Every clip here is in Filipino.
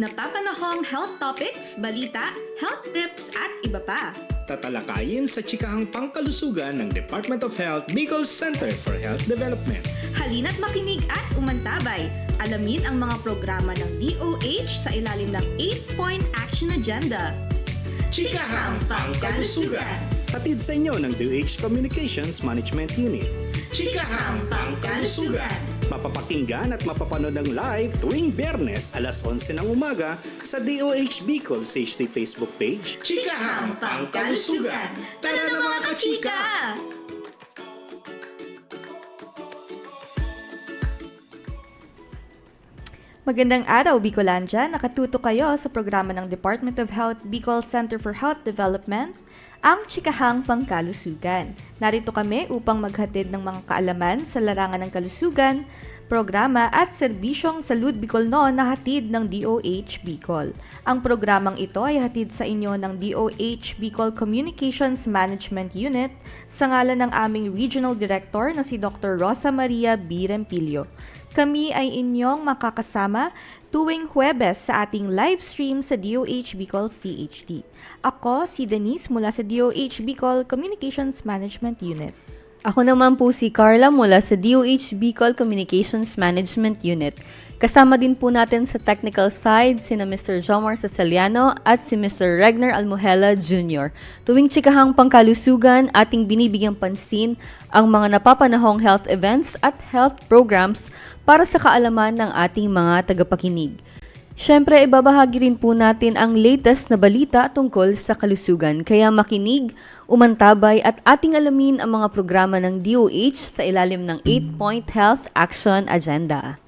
Napapanahong health topics, balita, health tips at iba pa. Tatalakayin sa chikahang pangkalusugan ng Department of Health Bicol Center for Health Development. Halina't makinig at umantabay. Alamin ang mga programa ng DOH sa ilalim ng 8-Point Action Agenda. Chikahang Pangkalusugan. Hatid sa inyo ng DOH Communications Management Unit. Chikahang Pangkalusugan. Mapapakinggan at mapapanood ng live tuwing Biyernes alas 11 ng umaga sa DOH Bicol CHT Facebook page. Chikahang Pangkalusugan. Tara na mga kachika! Magandang araw, Bicolandia. Nakatuto kayo sa programa ng Department of Health Bicol Center for Health Development, ang Chikahang Pangkalusugan. Narito kami upang maghatid ng mga kaalaman sa larangan ng kalusugan, programa at serbisyong Salud Bicol Noon na hatid ng DOH Bicol. Ang programang ito ay hatid sa inyo ng DOH Bicol Communications Management Unit sa ngalan ng aming Regional Director na si Dr. Rosa Maria B. Rempilio. Kami ay inyong makakasama tuwing Huwebes sa ating live stream sa DOH Bicol CHT. Ako si Denise mula sa DOH Bicol Communications Management Unit. Ako naman po si Carla mula sa DOH Bicol Communications Management Unit. Kasama din po natin sa technical side sina Mr. Jomar Sasaliano at si Mr. Regner Almuhela Jr. Tuwing chikahang pangkalusugan, ating binibigyang pansin ang mga napapanahong health events at health programs para sa kaalaman ng ating mga tagapakinig. Siyempre, ibabahagi rin po natin ang latest na balita tungkol sa kalusugan. Kaya makinig, umantabay at ating alamin ang mga programa ng DOH sa ilalim ng 8-Point Health Action Agenda.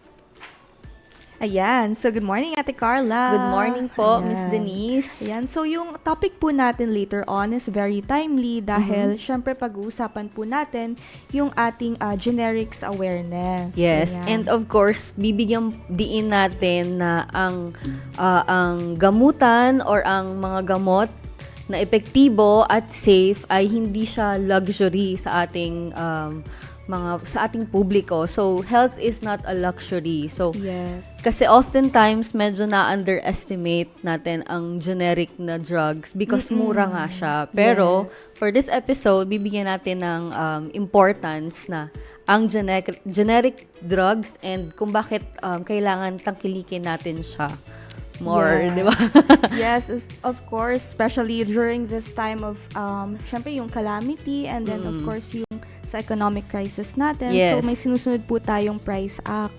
Ayan. So, good morning, Ate Carla. Good morning po, Ayan. Miss Denise. Ayan. So, yung topic po natin later on is very timely dahil syempre pag-uusapan po natin yung ating generics awareness. Yes, Ayan. and of course, bibigyan diin natin na ang gamutan or ang mga gamot na epektibo at safe ay hindi siya luxury sa ating sa ating publiko. So, health is not a luxury. So, Yes. kasi oftentimes medyo na-underestimate natin ang generic na drugs because mura nga siya. Pero, Yes. for this episode, bibigyan natin ng importance na ang generic drugs and kung bakit kailangan tangkilikin natin siya more, Yes. di ba? Yes, of course, especially during this time of, syempre yung calamity and then of course yung sa economic crisis natin. So Yes. may sinusunod po tayong Price Act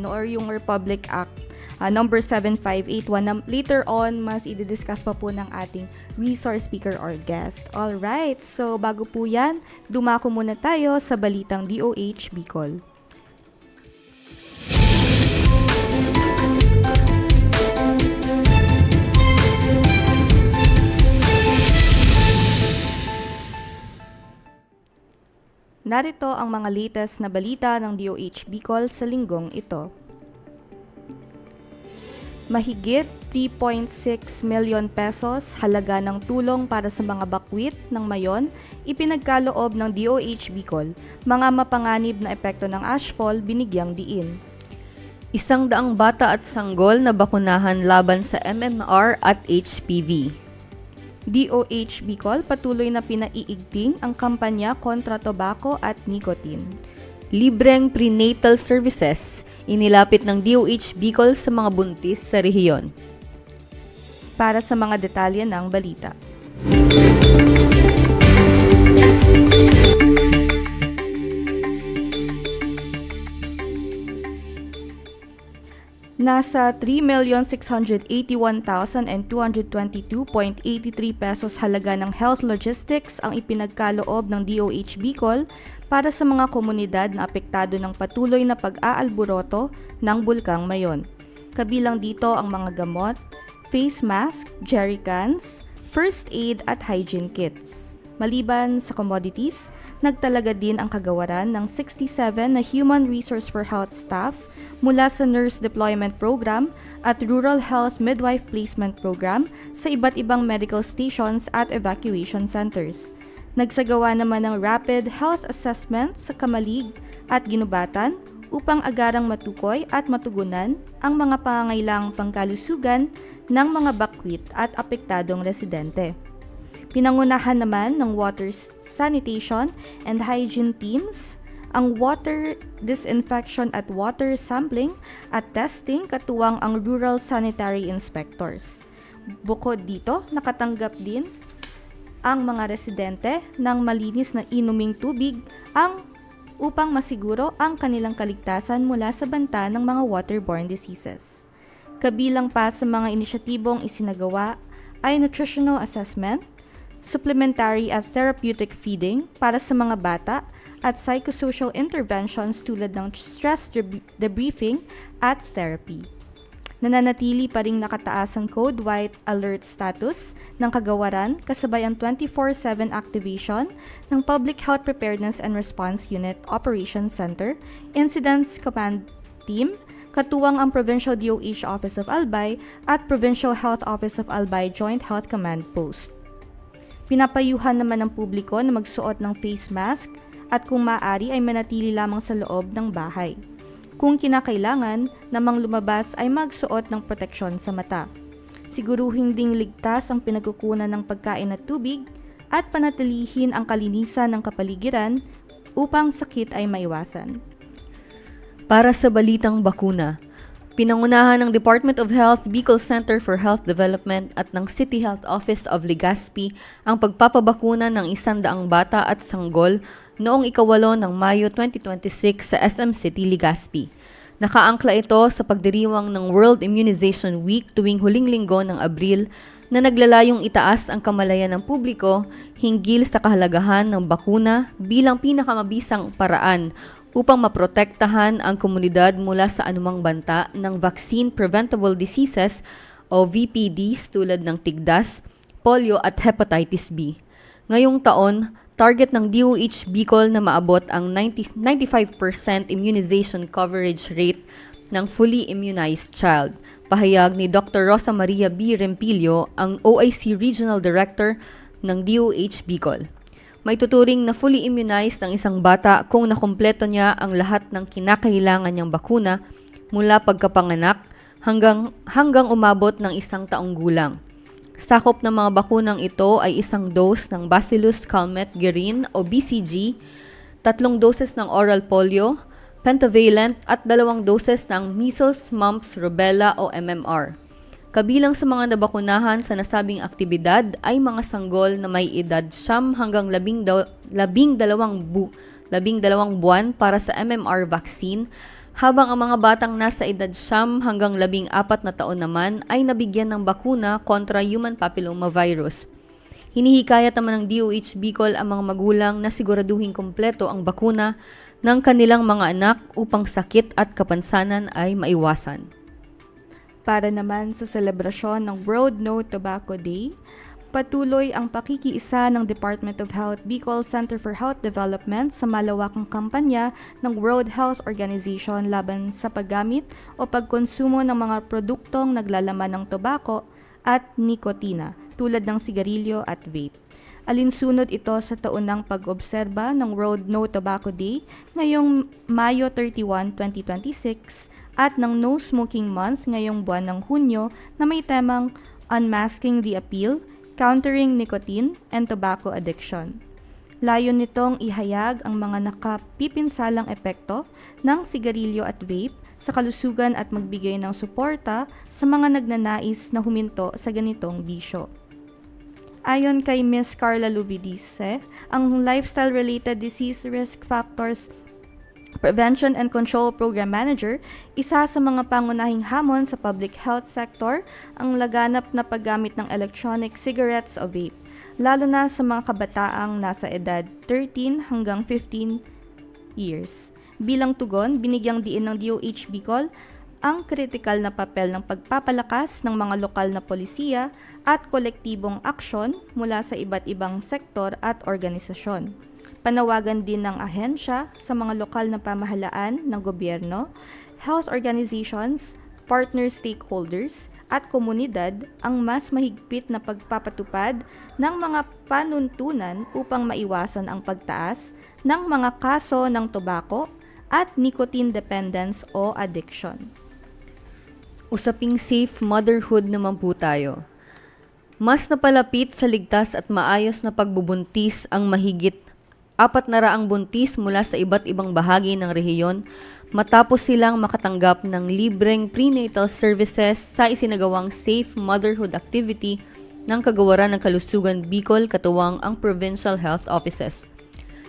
or yung Republic Act number 7581 na later on mas i-discuss pa po ng ating resource speaker or guest. Alright, so bago po yan, dumako muna tayo sa balitang DOH Bicol. Narito ang mga latest na balita ng DOH Bicol sa linggong ito. Mahigit 3.6 million pesos halaga ng tulong para sa mga bakwit ng mayon ipinagkaloob ng DOH Bicol. Mga mapanganib na epekto ng ashfall binigyang diin. 100 bata at sanggol na bakunahan laban sa MMR at HPV. DOH Bicol patuloy na pinaiigting ang kampanya kontra tobacco at nicotine. Libreng prenatal services inilapit ng DOH Bicol sa mga buntis sa rehiyon. Para sa mga detalye ng balita. Nasa 3,681,222.83 pesos halaga ng health logistics ang ipinagkaloob ng DOH Bicol para sa mga komunidad na apektado ng patuloy na pag-aalburoto ng Bulkang Mayon. Kabilang dito ang mga gamot, face mask, jerrycans, first aid at hygiene kits. Maliban sa commodities, nagtalaga din ang kagawaran ng 67 na Human Resource for Health staff mula sa Nurse Deployment Program at Rural Health Midwife Placement Program sa iba't ibang medical stations at evacuation centers. Nagsagawa naman ng rapid health assessment sa Kamalig at Ginubatan upang agarang matukoy at matugunan ang mga pangangailangang pangkalusugan ng mga bakwit at apektadong residente. Pinangunahan naman ng water sanitation and hygiene teams ang water disinfection at water sampling at testing katuwang ang rural sanitary inspectors. Bukod dito, nakatanggap din ang mga residente ng malinis na inuming tubig upang masiguro ang kanilang kaligtasan mula sa banta ng mga waterborne diseases. Kabilang pa sa mga inisyatibong isinagawa ay nutritional assessment, supplementary at therapeutic feeding para sa mga bata at psychosocial interventions tulad ng stress debriefing at therapy. Nananatili pa ring nakataas ang Code White Alert status ng kagawaran kasabay ang 24/7 activation ng Public Health Preparedness and Response Unit Operations Center, Incidents Command Team, katuwang ang Provincial DOH Office of Albay at Provincial Health Office of Albay Joint Health Command Post. Pinapayuhan naman ng publiko na magsuot ng face mask at kung maaari ay manatili lamang sa loob ng bahay. Kung kinakailangan, namang lumabas ay magsuot ng proteksyon sa mata. Siguruhin ding ligtas ang pinagkukunan ng pagkain at tubig at panatilihin ang kalinisan ng kapaligiran upang sakit ay maiwasan. Para sa balitang bakuna, pinangunahan ng Department of Health, Bicol Center for Health Development at ng City Health Office of Legazpi ang pagpapabakuna ng 100 bata at sanggol noong ika-8 ng Mayo 2026 sa SM City, Legazpi. Nakaangkla ito sa pagdiriwang ng World Immunization Week tuwing huling linggo ng Abril na naglalayong itaas ang kamalayan ng publiko hinggil sa kahalagahan ng bakuna bilang pinakamabisang paraan upang maprotektahan ang komunidad mula sa anumang banta ng Vaccine Preventable Diseases o VPDs tulad ng tigdas, polio at hepatitis B. Ngayong taon, target ng DOH Bicol na maabot ang 95% immunization coverage rate ng fully immunized child. Pahayag ni Dr. Rosa Maria B. Rempilio, ang OIC Regional Director ng DOH Bicol. May tuturing na fully immunized ang isang bata kung nakumpleto niya ang lahat ng kinakailangan niyang bakuna mula pagkapanganak hanggang umabot ng 1 taong gulang. Sakop ng mga bakunang ito ay 1 dose ng Bacillus Calmette-Guerin o BCG, 3 doses ng oral polio, pentavalent at 2 doses ng measles, mumps, rubella o MMR. Kabilang sa mga nabakunahan sa nasabing aktibidad ay mga sanggol na may edad 9 hanggang 12 buwan para sa MMR vaccine, habang ang mga batang nasa edad 9 hanggang 14 na taon naman ay nabigyan ng bakuna kontra human papillomavirus. Hinihikayat naman ng DOH Bicol ang mga magulang na siguraduhin kompleto ang bakuna ng kanilang mga anak upang sakit at kapansanan ay maiwasan. Para naman sa selebrasyon ng World No Tobacco Day, patuloy ang pakikiisa ng Department of Health Bicol Center for Health Development sa malawakang kampanya ng World Health Organization laban sa paggamit o pagkonsumo ng mga produktong naglalaman ng tobacco at nikotina tulad ng sigarilyo at vape. Alinsunod ito sa taunang pag-obserba ng World No Tobacco Day ngayong Mayo 31, 2026 at ng No Smoking Month ngayong buwan ng Hunyo na may temang Unmasking the Appeal, Countering Nicotine and Tobacco Addiction. Layon nitong ihayag ang mga nakapipinsalang epekto ng sigarilyo at vape sa kalusugan at magbigay ng suporta sa mga nagnanais na huminto sa ganitong bisyo. Ayon kay Ms. Carla Lubidice, ang lifestyle-related disease risk factors Prevention and Control Program Manager, isa sa mga pangunahing hamon sa public health sector ang laganap na paggamit ng electronic cigarettes o vape, lalo na sa mga kabataang nasa edad 13 hanggang 15 years. Bilang tugon, binigyang diin ng DOH Bicol ang kritikal na papel ng pagpapalakas ng mga lokal na polisiya at kolektibong aksyon mula sa iba't ibang sektor at organisasyon. Panawagan din ng ahensya sa mga lokal na pamahalaan ng gobyerno, health organizations, partner stakeholders, at komunidad ang mas mahigpit na pagpapatupad ng mga panuntunan upang maiwasan ang pagtaas ng mga kaso ng tobacco at nicotine dependence o addiction. Usaping safe motherhood naman po tayo. Mas napalapit sa ligtas at maayos na pagbubuntis ang mahigit 400 buntis mula sa iba't ibang bahagi ng rehiyon matapos silang makatanggap ng libreng prenatal services sa isinagawang Safe Motherhood Activity ng Kagawaran ng Kalusugan Bicol katuwang ang Provincial Health Offices.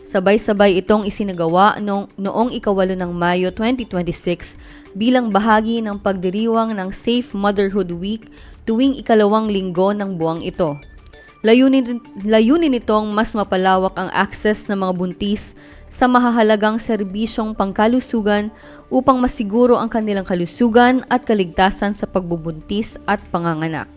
Sabay-sabay itong isinagawa noong 8 ng Mayo 2026 bilang bahagi ng pagdiriwang ng Safe Motherhood Week tuwing 2 linggo ng buwang ito. Layunin nitong mas mapalawak ang access ng mga buntis sa mahahalagang serbisyong pangkalusugan upang masiguro ang kanilang kalusugan at kaligtasan sa pagbubuntis at panganganak.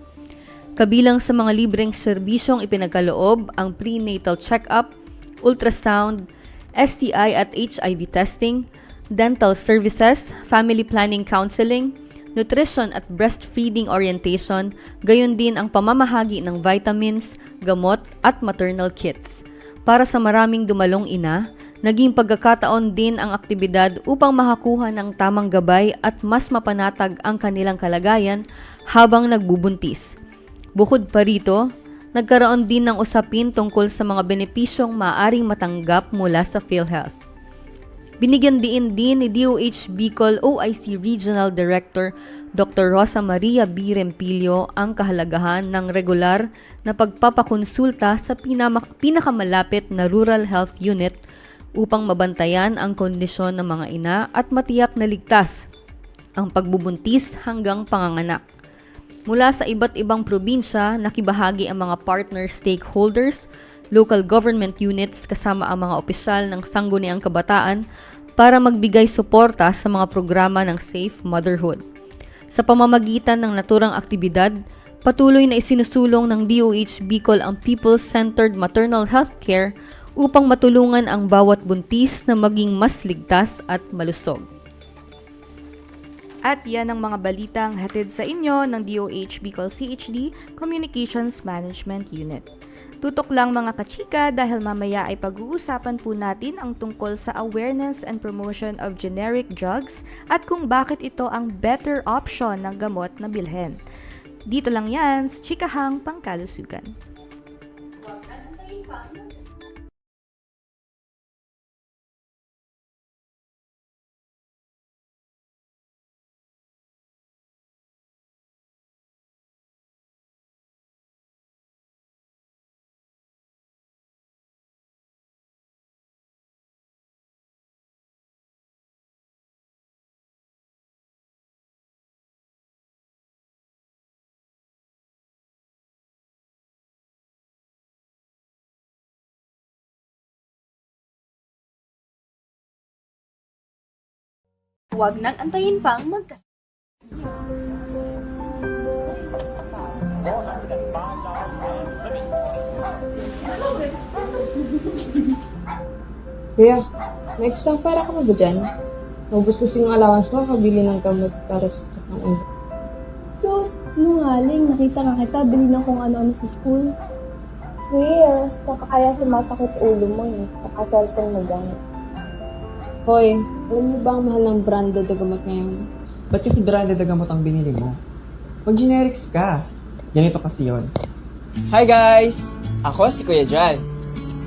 Kabilang sa mga libreng serbisyong ipinagkaloob ang prenatal check-up, ultrasound, STI at HIV testing, dental services, family planning counseling, nutrition at breastfeeding orientation, gayon din ang pamamahagi ng vitamins, gamot at maternal kits. Para sa maraming dumalong ina, naging pagkakataon din ang aktibidad upang makakuha ng tamang gabay at mas mapanatag ang kanilang kalagayan habang nagbubuntis. Bukod pa rito, nagkaroon din ng usapin tungkol sa mga benepisyong maaaring matanggap mula sa PhilHealth. Binigyan din ni DOH Bicol OIC Regional Director Dr. Rosa Maria B. Rempilio ang kahalagahan ng regular na pagpapakonsulta sa pinakamalapit na Rural Health Unit upang mabantayan ang kondisyon ng mga ina at matiyak na ligtas ang pagbubuntis hanggang panganganak. Mula sa iba't ibang probinsya, nakibahagi ang mga partner stakeholders, local government units kasama ang mga opisyal ng Sangguniang Kabataan para magbigay suporta sa mga programa ng Safe Motherhood. Sa pamamagitan ng naturang aktibidad, patuloy na isinusulong ng DOH Bicol ang people-centered maternal healthcare upang matulungan ang bawat buntis na maging mas ligtas at malusog. At yan ang mga balitang hatid sa inyo ng DOH Bicol CHD Communications Management Unit. Tutok lang mga kachika dahil mamaya ay pag-uusapan po natin ang tungkol sa awareness and promotion of generic drugs at kung bakit ito ang better option ng gamot na bilhin. Dito lang yan sa Chikahang Pangkalusugan. Huwag nang antayin pang Kuya, next time para ka na ba dyan? Maubos kasi yung allowance ko, kabili ng gamot para sa ng ulo. So, sinungaling, nakita nga kita, bili ng kung ano-ano sa school. Where? Baka kaya sumasakit ulo mo eh, saka-cellphone mo gamit. Hoy, alam niyo ba ang mahal ng branded na gamot ngayon? Ba't kasi branded na gamot ang binili mo? Mag-generics ka. Ganito kasi yon. Hi guys! Ako si Kuya Jan.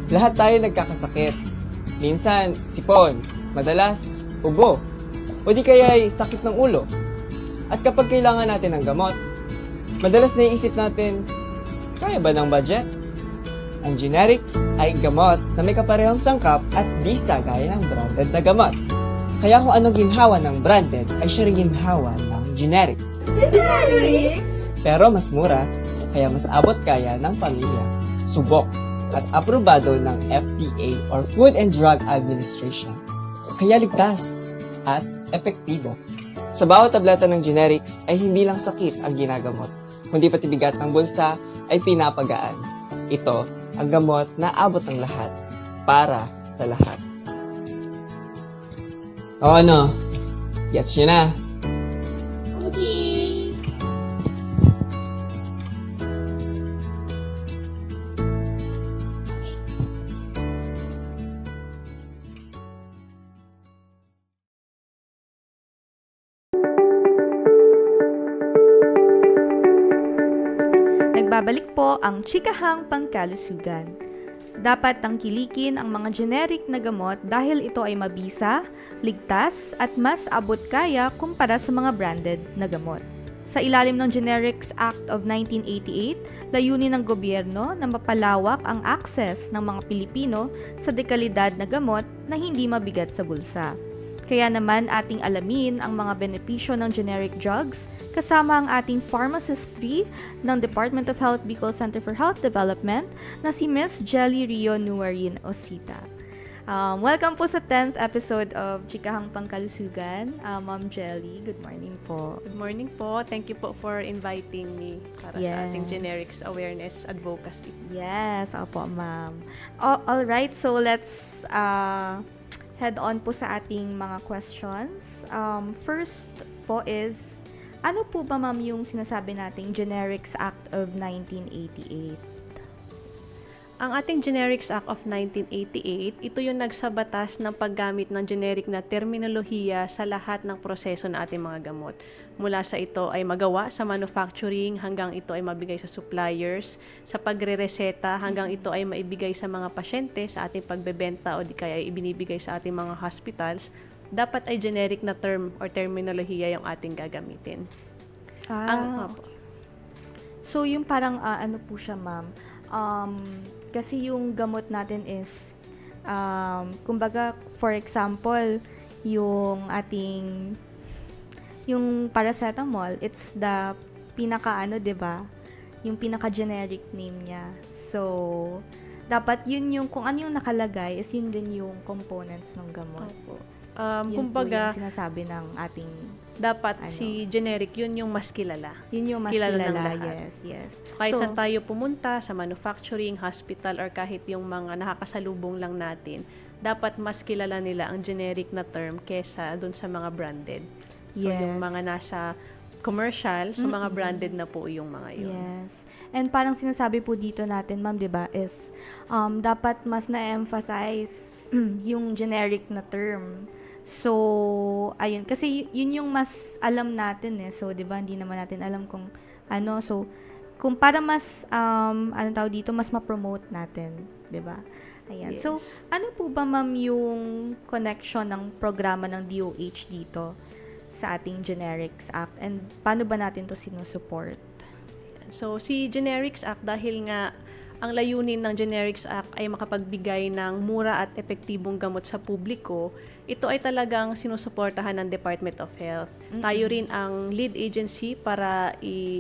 Lahat tayo nagkakasakit. Minsan, sipon. Madalas, ubo. O di kaya'y sakit ng ulo. At kapag kailangan natin ng gamot, madalas naiisip natin, kaya ba ng budget? Ang generics ay gamot na may kaparehong sangkap at di gaya ng branded na gamot. Kaya kung anong ginhawa ng branded ay siya rin ginhawa ng generic. Generics? Pero mas mura, kaya mas abot kaya ng pamilya. Subok at aprobado ng FDA or Food and Drug Administration. Kaya ligtas at epektibo. Sa bawat tableta ng generics ay hindi lang sakit ang ginagamot, kundi pati bigat ng bulsa ay pinapagaan. Ito ang gamot na abot ng lahat, para sa lahat. O ano, gets nyo na? Nagbabalik po ang Chikahang Pangkalusugan. Dapat tangkilikin ang mga generic na gamot dahil ito ay mabisa, ligtas at mas abot kaya kumpara sa mga branded na gamot. Sa ilalim ng Generics Act of 1988, layunin ng gobyerno na mapalawak ang access ng mga Pilipino sa dekalidad na gamot na hindi mabigat sa bulsa. Kaya naman ating alamin ang mga benepisyo ng generic drugs kasama ang ating Pharmacist 3 ng Department of Health Bicol Center for Health Development na si Miss Jelly Rio Nuarin Osita. Welcome po sa 10th episode of Chikahang Pangkalusugan. Ma'am Jelly, good morning po. Good morning po. Thank you po for inviting me para sa ating generics awareness advocacy. Yes, opo ma'am. All right, so let's head on po sa ating mga questions. First po is, ano po ba ma'am yung sinasabi nating Generics Act of 1988? Ang ating Generics Act of 1988, ito yung nagsabatas ng paggamit ng generic na terminolohiya sa lahat ng proseso ng ating mga gamot. Mula sa ito ay magawa sa manufacturing hanggang ito ay mabigay sa suppliers, sa pagre-reseta hanggang ito ay maibigay sa mga pasyente sa ating pagbebenta o di kaya ay ibinibigay sa ating mga hospitals, dapat ay generic na term or terminolohiya yung ating gagamitin. So yung parang ano po siya ma'am, kasi yung gamot natin is, kumbaga, for example, yung ating, yung paracetamol, it's the pinaka-ano, diba? Yung pinaka-generic name niya. So, dapat yun yung, kung ano yung nakalagay, is yun din yung components ng gamot. Opo. Yun Kumbaga, po yung sinasabi ng ating, dapat si generic, yun yung mas kilala. yun yung mas Kilala ng kilala. lahat. Yes. Kahit So, saan tayo pumunta, sa manufacturing, hospital, or kahit yung mga nakakasalubong lang natin, dapat mas kilala nila ang generic na term kesa dun sa mga branded. So, yung Yes. mga nasa commercial, so mga branded na po yung mga yun. Yes. And parang sinasabi po dito natin, ma'am, 'di ba, is dapat mas na-emphasize yung generic na term. So, ayun, kasi yun yung mas alam natin eh. So, 'di ba, hindi naman natin alam kung ano. So, kung para mas ano tawag dito, mas ma-promote natin, 'di ba? Ayan. Yes. So, ano po ba ma'am yung connection ng programa ng DOH dito sa ating Generics Act, and paano ba natin to sinusupport? So, si Generics Act, dahil nga ang layunin ng Generics Act ay makapagbigay ng mura at epektibong gamot sa publiko, ito ay talagang sinusuportahan ng Department of Health. Tayo rin ang lead agency para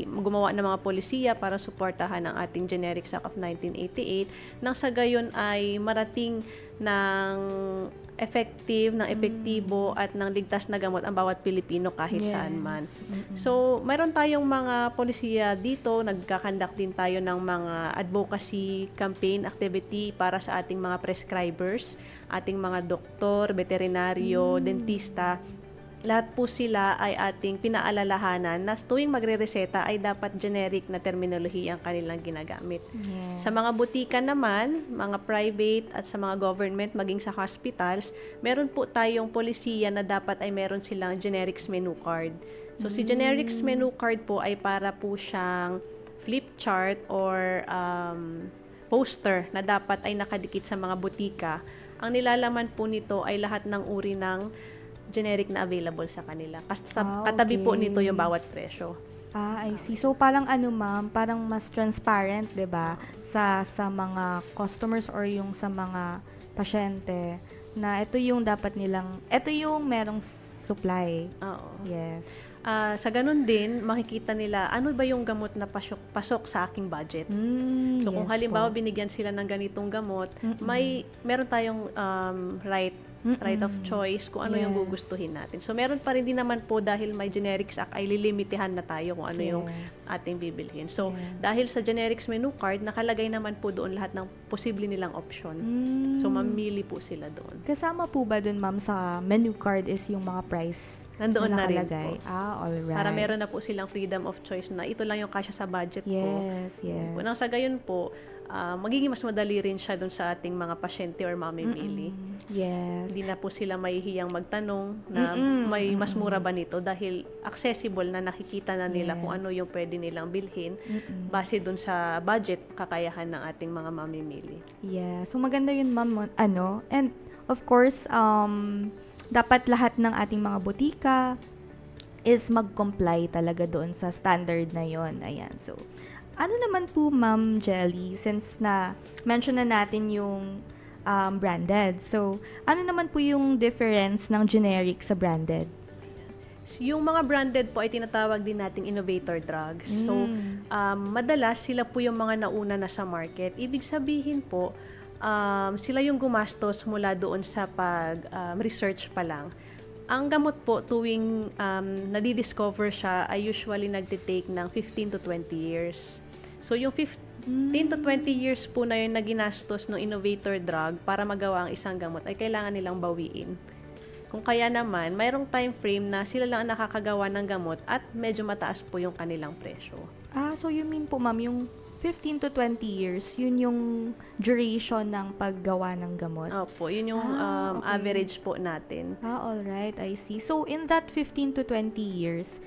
gumawa ng mga polisiya para suportahan ang ating Generics Act of 1988 nang sa gayon ay marating ng effective, ng epektibo at ng ligtas na gamot ang bawat Pilipino kahit saan man. So, mayroon tayong mga polisiya dito, nagkakandak din tayo ng mga advocacy campaign activity para sa ating mga prescribers, ating mga doktor, veterinaryo, dentista. Lahat po sila ay ating pinaalalahanan na tuwing magre-reseta ay dapat generic na terminolohiya ang kanilang ginagamit. Yes. Sa mga butika naman, mga private at sa mga government, maging sa hospitals, meron po tayong polisiya na dapat ay meron silang generics menu card. So, si generics menu card po ay para po siyang flip chart or poster na dapat ay nakadikit sa mga butika. Ang nilalaman po nito ay lahat ng uri ng generic na available sa kanila. Katabi po nito yung bawat presyo. I see. So, parang ano ma'am, parang mas transparent, 'di ba, sa mga customers or yung sa mga pasyente na ito yung dapat nilang, ito yung merong supply. Oo. Yes. Sa ganun din, makikita nila ano ba yung gamot na pasok sa aking budget. So, kung yes halimbawa po. binigyan sila ng ganitong gamot, meron tayong right of choice kung ano yung Yes. gugustuhin natin. So, meron pa rin din naman po dahil may generics act ay lilimitihan na tayo kung ano yung Yes. ating bibilhin. So, dahil sa generics menu card, nakalagay naman po doon lahat ng posible nilang option. So, mamili po sila doon. Kasama po ba dun ma'am sa menu card is yung mga price? Nandoon na rin Nakalagay. po. Alright. Para meron na po silang freedom of choice na ito lang yung kasya sa budget ko. Yes, yes. Nang sa gayon po, magiging mas madali rin siya dun sa ating mga pasyente or mamimili. Yes. Hindi na po sila mahihiyang magtanong na may mas mura ba nito dahil accessible na nakikita na nila kung ano yung pwede nilang bilhin base dun sa budget kakayahan ng ating mga mamimili. Yeah. So, maganda yun, ma'am. And, of course, dapat lahat ng ating mga butika is mag-comply talaga doon sa standard na yon. Ayan. So, ano naman po, Ma'am Jelly, since na mention na natin yung branded. So, ano naman po yung difference ng generic sa branded? Yung mga branded po ay tinatawag din nating innovator drugs. So, madalas sila po yung mga nauna na sa market. Ibig sabihin po, sila yung gumastos mula doon sa pag-research pa lang. Ang gamot po tuwing nadidiscover siya ay usually nagtitake ng 15 to 20 years. So, yung 15 to 20 years po na yun na ginastos ng innovator drug para magawa ang isang gamot ay kailangan nilang bawiin. Kung kaya naman, mayroong time frame na sila lang ang nakakagawa ng gamot at medyo mataas po yung kanilang presyo. So you mean po, ma'am, yung 15 to 20 years, yun yung duration ng paggawa ng gamot? Opo, yun yung okay. average po natin. Alright, I see. So, in that 15 to 20 years,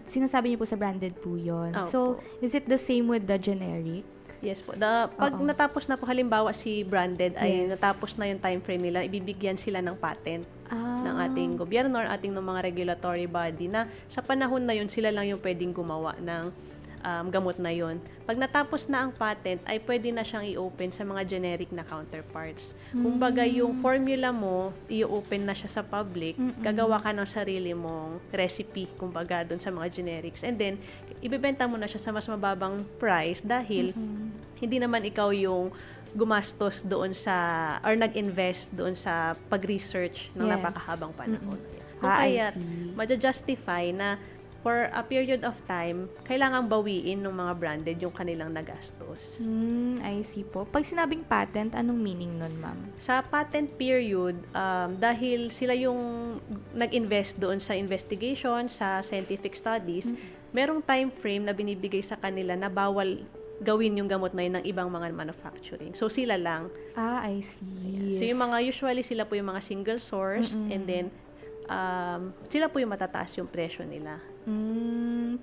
sinasabi niyo po sa branded po yun. Opo. So, is it the same with the generic? Yes po. Pag natapos na po halimbawa si branded ay Yes. natapos na yung time frame nila, ibibigyan sila ng patent ng ating gobyerno or ating ng mga regulatory body na sa panahon na yun sila lang yung pwedeng gumawa ng gamot na yun. Pag natapos na ang patent, ay pwede na siyang i-open sa mga generic na counterparts. Kumbaga, yung formula mo, i-open na siya sa public, gagawa ka ng sarili mong recipe, kumbaga, dun sa mga generics. And then, ibebenta mo na siya sa mas mababang price dahil hindi naman ikaw yung gumastos doon sa, or nag-invest doon sa pag-research ng Yes. napakahabang panahon. Kung I kaya, see. ma-justify na for a period of time, kailangang bawiin ng mga branded yung kanilang nagastos. I see po. Pag sinabing patent, anong meaning nun, ma'am? Sa patent period, dahil sila yung nag-invest doon sa investigation, sa scientific studies, merong time frame na binibigay sa kanila na bawal gawin yung gamot na yun ng ibang mga manufacturing. So, sila lang. I see. So, yung mga, usually, sila po yung mga single source, and then, sila po yung matataas yung presyo nila.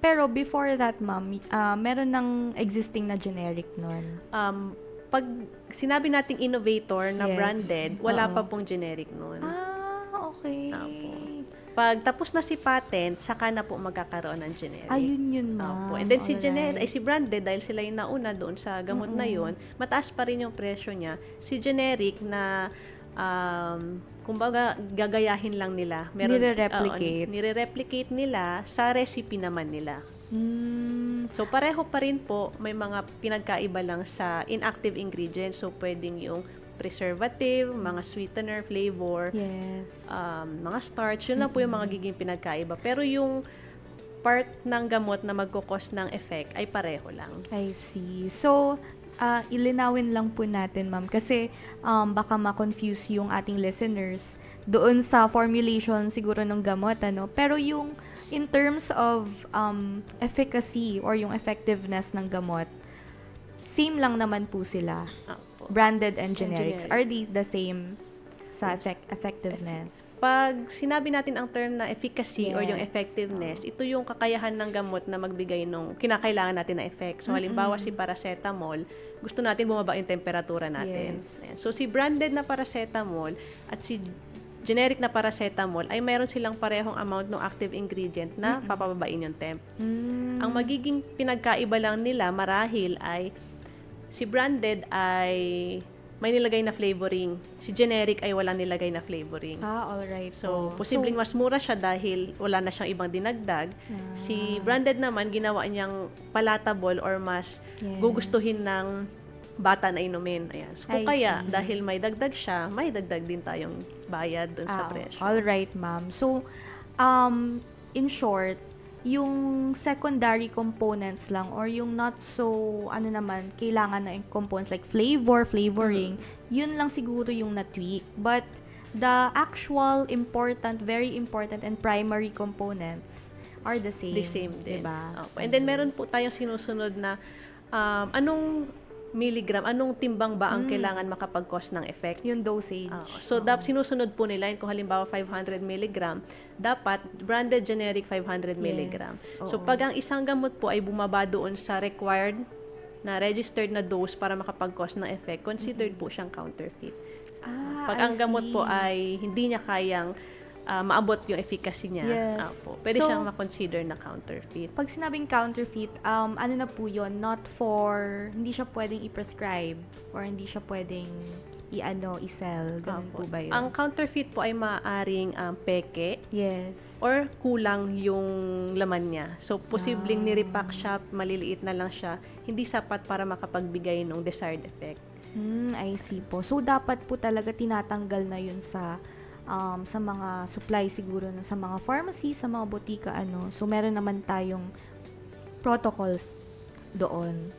Pero before that, ma'am, meron ng existing na generic nun. Pag sinabi nating innovator na Yes. branded, wala Oo. pa pong generic nun. Okay. Apo. Pag tapos na si patent, saka na po magkakaroon ng generic. Ayun yun, ma'am. Opo. And then si Alright. si branded, dahil sila yung nauna doon sa gamot na yun, mataas pa rin yung presyo niya. Si generic na kumbaga gagayahin lang nila. Nire-replicate. Nire-replicate nila sa recipe naman nila. So pareho pa rin po, may mga pinagkaiba lang sa inactive ingredients. So pwedeng yung preservative, mga sweetener, flavor, Yes. mga starch, yun lang po yung mga giging pinagkaiba. Pero yung part ng gamot na magkukos ng effect ay pareho lang. I see. So, ilinawin lang po natin, ma'am, kasi baka ma-confuse yung ating listeners doon sa formulation siguro ng gamot, ano? Pero yung in terms of efficacy or yung effectiveness ng gamot, same lang naman po sila. Opo. Branded and generics. generic. Are these the same sa effectiveness? Pag sinabi natin ang term na efficacy or yung Yes. effectiveness, ito yung kakayahan ng gamot na magbigay ng kinakailangan natin na effect. So, halimbawa si paracetamol, gusto natin bumaba yung temperatura natin. Yes. Ayan. So, si branded na paracetamol at si generic na paracetamol ay mayroon silang parehong amount ng active ingredient na papababain yung temp. Ang magiging pinagkaiba lang nila marahil ay si branded ay may nilagay na flavoring. Si generic ay wala nilagay na flavoring. Alright. So, posibleng mas mura siya dahil wala na siyang ibang dinagdag. Si branded naman, ginawa niyang palatable or mas Yes. gugustuhin ng bata na inumin. Ayan. So, kung I kaya, see. dahil may dagdag siya, may dagdag din tayong bayad dun sa presyo. Alright, ma'am. So, in short, yung secondary components lang or yung not so, kailangan na yung components like flavoring, yun lang siguro yung na-tweak. But, the actual important, very important and primary components are the same. The same din. Diba? Opo. And then meron po tayong sinusunod na anong milligram, anong timbang ba ang kailangan makapag-cause ng effect. Yung dosage. So, sinusunod po nila yun. Kung halimbawa 500 milligram, dapat branded generic 500 milligram. Yes, So, oo. pag ang isang gamot po ay bumaba doon sa required na registered na dose para makapag-cause ng effect, considered po siyang counterfeit. Pag I ang gamot see. po ay hindi niya kayang maabot yung efficacy niya, Yes. pwede So, siyang makonsider na counterfeit. Pag sinabing counterfeit, ano na po yun? Not for, hindi siya pwedeng i-prescribe or hindi siya pwedeng i-sell. Ganun po ba yun? Ang counterfeit po ay maaaring peke Yes. or kulang yung laman niya. So, posibleng nirepack siya, maliliit na lang siya, hindi sapat para makapagbigay ng desired effect. I see po. So, dapat po talaga tinatanggal na yun sa mga supply siguro, sa mga pharmacy, sa mga botika, So, meron naman tayong protocols doon.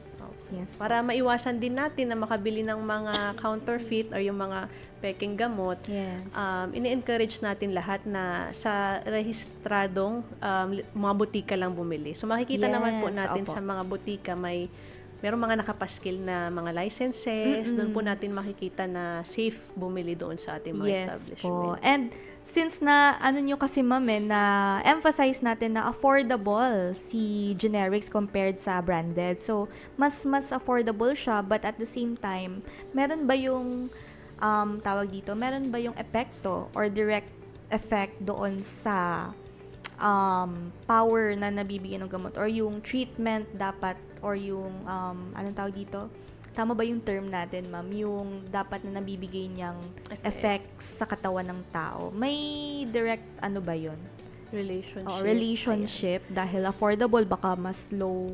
Yes. Para maiwasan din natin na makabili ng mga counterfeit or yung mga peking gamot, Yes. ini-encourage natin lahat na sa rehistradong mga botika lang bumili. So, makikita naman po Yes, natin opo. sa mga botika merong mga nakapaskil na mga licenses. Doon po natin makikita na safe bumili doon sa ating mga Yes establishment. po. And since na nyo kasi ma'am na emphasize natin na affordable si generics compared sa branded. So, mas affordable siya, but at the same time, meron ba yung tawag dito, meron ba yung epekto or direct effect doon sa power na nabibigyan ng gamot or yung treatment dapat or yung anong tawag dito? Tama ba yung term natin, ma'am? Yung dapat na nabibigay niyang effects sa katawan ng tao. May direct ba yun? Relationship. Relationship. Dahil affordable, baka mas low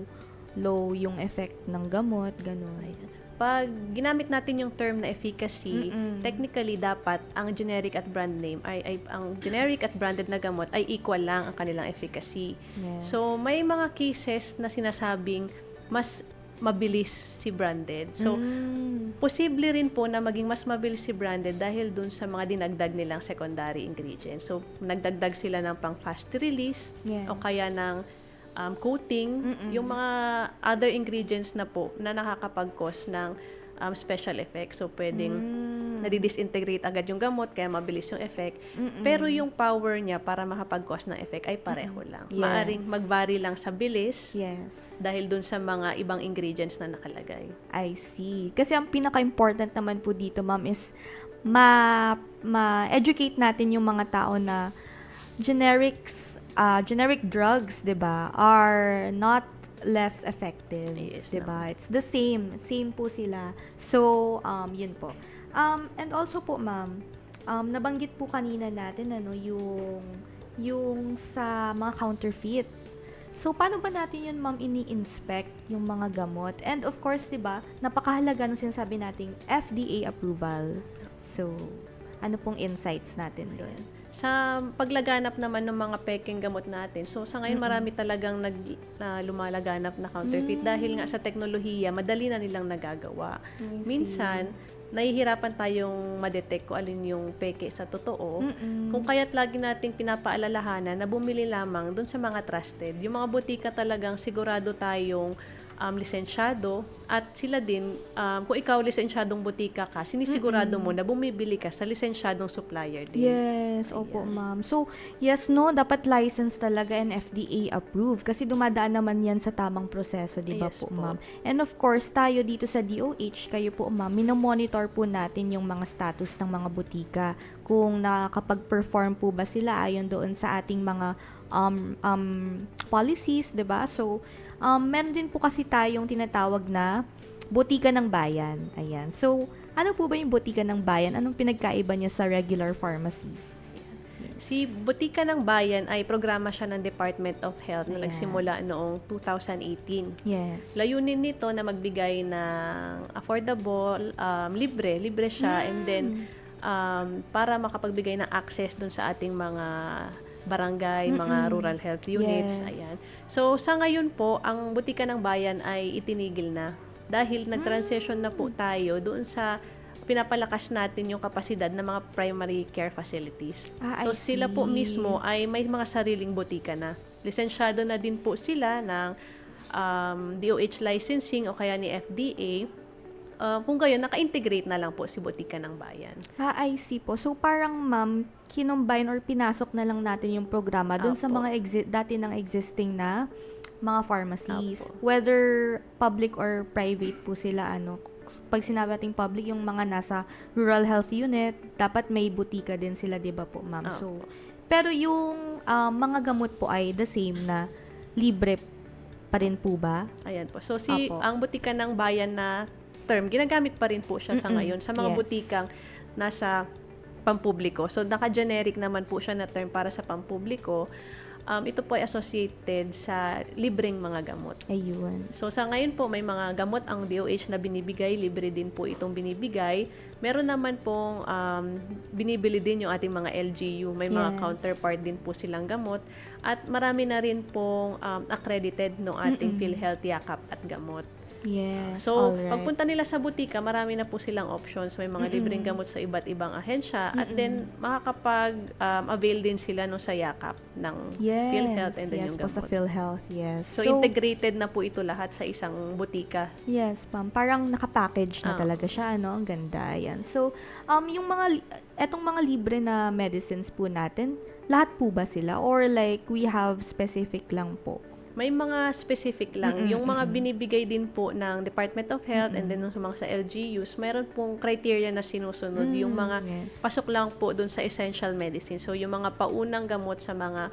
yung effect ng gamot, ganun. Ayan. Pag ginamit natin yung term na efficacy, technically dapat ang generic at brand name ang generic at branded na gamot ay equal lang ang kanilang efficacy. Yes. So may mga cases na sinasabing mas mabilis si branded. So posible rin po na maging mas mabilis si branded dahil dun sa mga dinagdag nilang secondary ingredients. So nagdagdag sila ng pang fast release Yes. o kaya ng coating, yung mga other ingredients na po na nakakapag-cause ng special effect. So, pwedeng nadidisintegrate agad yung gamot, kaya mabilis yung effect. Pero yung power niya para makapag-cause ng effect ay pareho lang. Yes. Maaring mag-vary lang sa bilis Yes. dahil dun sa mga ibang ingredients na nakalagay. I see. Kasi ang pinaka-important naman po dito, ma'am, is ma-educate natin yung mga tao na generic drugs, 'di ba, are not less effective, Yes, 'di ba? It's the same po sila. So, yun po. And also po, ma'am, nabanggit po kanina natin yung sa mga counterfeit. So, paano ba natin yun, ma'am, ini-inspect yung mga gamot? And of course, 'di ba, napakahalaga nung sinasabi nating FDA approval. So, ano pong insights natin doon? Sa paglaganap naman ng mga peking gamot natin, so sa ngayon marami talagang lumalaganap na counterfeit dahil nga sa teknolohiya, madali na nilang nagagawa. Minsan, nahihirapan tayong madetect kung alin yung peke sa totoo. Kung kaya't lagi nating pinapaalalahanan na bumili lamang dun sa mga trusted. Yung mga butika talagang sigurado tayong lisensyado at sila din, kung ikaw lisensyadong butika ka, sinisigurado mo na bumibili ka sa lisensyadong supplier din. Yes, opo, ma'am. So, yes, no, dapat license talaga and FDA approved kasi dumadaan naman yan sa tamang proseso, di ba Yes po, po. ma'am? And of course, tayo dito sa DOH, kayo po, ma'am, minomonitor po natin yung mga status ng mga butika. Kung nakakapag-perform po ba sila ayon doon sa ating mga policies, di ba? So, meron din po kasi tayong tinatawag na butika ng bayan. Ayan. So, ano po ba yung butika ng bayan? Anong pinagkaiba niya sa regular pharmacy? Si Butika ng Bayan ay programa siya ng Department of Health na Ayan. nagsimula noong 2018. Yes. Layunin nito na magbigay ng affordable, libre siya, and then para makapagbigay ng access dun sa ating mga barangay, mga rural health units. Yes. Ayan. So, sa ngayon po, ang Butika ng Bayan ay itinigil na dahil nag-transition na po tayo doon sa pinapalakas natin yung kapasidad ng mga primary care facilities. I So sila po see. mismo ay may mga sariling butika na. Lisensyado na din po sila ng DOH licensing o kaya ni FDA. Kung gayon, naka-integrate na lang po si Butika ng Bayan. I see po. So, parang ma'am, kinumbine or pinasok na lang natin yung programa dun sa Apo. mga dati ng existing na mga pharmacies. Apo. Whether public or private po sila, pag sinabi nating public, yung mga nasa rural health unit, dapat may butika din sila, di ba po, ma'am? Apo. So, pero yung mga gamot po ay the same na libre pa rin po ba? Ayan po. So, Apo. ang Butika ng Bayan na term, ginagamit pa rin po siya sa ngayon sa mga Yes. butikang nasa pampubliko. So, naka-generic naman po siya na term para sa pampubliko. Ito po ay associated sa libreng mga gamot. Ayun. So, sa ngayon po, may mga gamot ang DOH na binibigay. Libre din po itong binibigay. Meron naman pong binibili din yung ating mga LGU. May mga Yes. counterpart din po silang gamot. At marami na rin pong accredited ng ating PhilHealth Yakap at gamot. Yes. So, alright. pagpunta nila sa butika, marami na po silang options. May mga libreng gamot sa iba't ibang ahensya. At then, makakapag-avail din sila no, sa yakap ng Yes. PhilHealth and then Yes yung po, sa gamot. PhilHealth, yes. So, integrated na po ito lahat sa isang butika. Yes, ma'am. Parang nakapackage na Ah. talaga siya, ano? Ang ganda, yan. So, yung etong mga libre na medicines po natin, lahat po ba sila? Or like, we have specific lang po? May mga specific lang. Yung mga binibigay din po ng Department of Health and then sa mga sa LGUs, mayroon pong criteria na sinusunod. Yung mga yes. pasok lang po dun sa essential medicine. So, yung mga paunang gamot sa mga,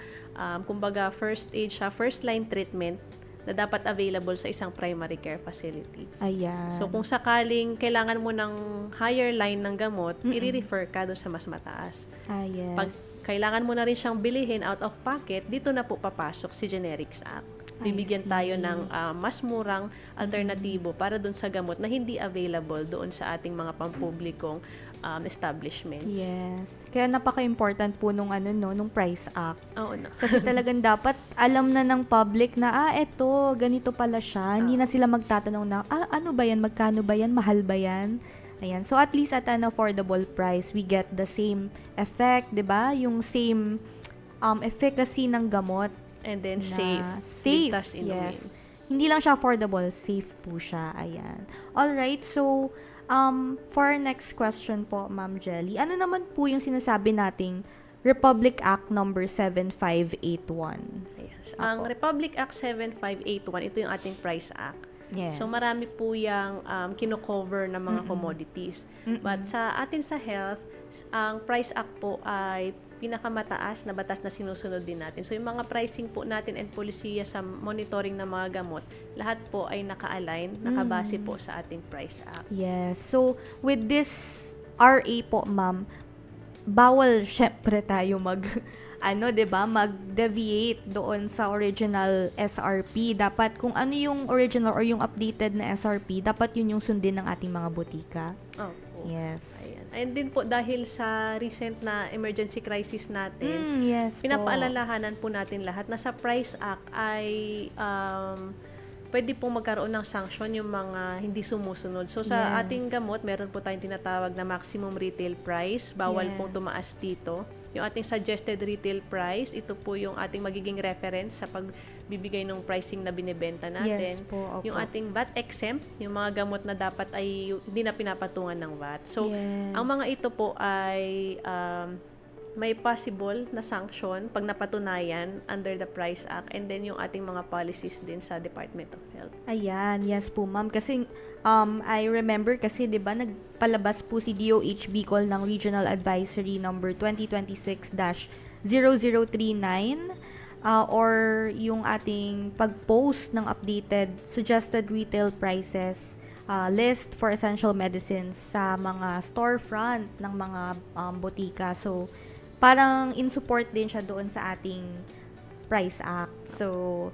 kumbaga, first aid siya, first line treatment na dapat available sa isang primary care facility. Ayan. So, kung sakaling kailangan mo ng higher line ng gamot, i-refer ka doon sa mas mataas. yes. Pag kailangan mo na rin siyang bilihin out of pocket, dito na po papasok si Generics Act. Bibigyan see. tayo ng mas murang alternatibo para doon sa gamot na hindi available doon sa ating mga pampublikong establishments. Yes. Kaya napaka-important po nung nung Price Act. Oo na. Kasi talagang dapat alam na ng public na, eto, ganito pala siya. Hindi na sila magtatanong na, ano ba yan? Magkano ba yan? Mahal ba yan? Ayan. So, at least at an affordable price, we get the same effect, di ba? Yung same efficacy ng gamot. And then Na safe. Ligtas inumin. yes. Hindi lang siya affordable, safe po siya. Ayan. Alright, so, for our next question po, Ma'am Jelly, ano naman po yung sinasabi nating Republic Act number 7581? Ayan. So, ang Republic Act 7581, ito yung ating Price Act. Yes. So, marami po yung kino-cover ng mga commodities. But sa atin sa health, ang Price Act po ay pinakamataas na batas na sinusunod din natin. So, yung mga pricing po natin and polisiya sa monitoring ng mga gamot, lahat po ay naka-align, nakabase po sa ating Price Act. Yes. So, with this RA po, ma'am, bawal syempre tayo mag-deviate doon sa original SRP. Dapat kung ano yung original or yung updated na SRP, dapat yun yung sundin ng ating mga butika. Opo. Yes. Ayan. And din po dahil sa recent na emergency crisis natin, Yes po. pinapaalalahanan po natin lahat na sa Price Act ay pwede pong magkaroon ng sanction yung mga hindi sumusunod. So sa Yes. ating gamot, meron po tayong tinatawag na maximum retail price. Bawal Yes. pong tumaas dito. Yung ating suggested retail price, ito po yung ating magiging reference sa pagbibigay ng pricing na binibenta natin. Yes po, opo. Yung ating VAT exempt, yung mga gamot na dapat ay hindi na pinapatungan ng VAT. So, Yes. ang mga ito po ay may possible na sanction pag napatunayan under the Price Act and then yung ating mga policies din sa Department of Health. Ayan, yes po ma'am. Kasi I remember kasi 'di ba nagpalabas po si DOH Bicol ng Regional Advisory number 2026-0039 or yung ating pag-post ng updated suggested retail prices list for essential medicines sa mga storefront ng mga botika. So parang in support din siya doon sa ating Price Act. So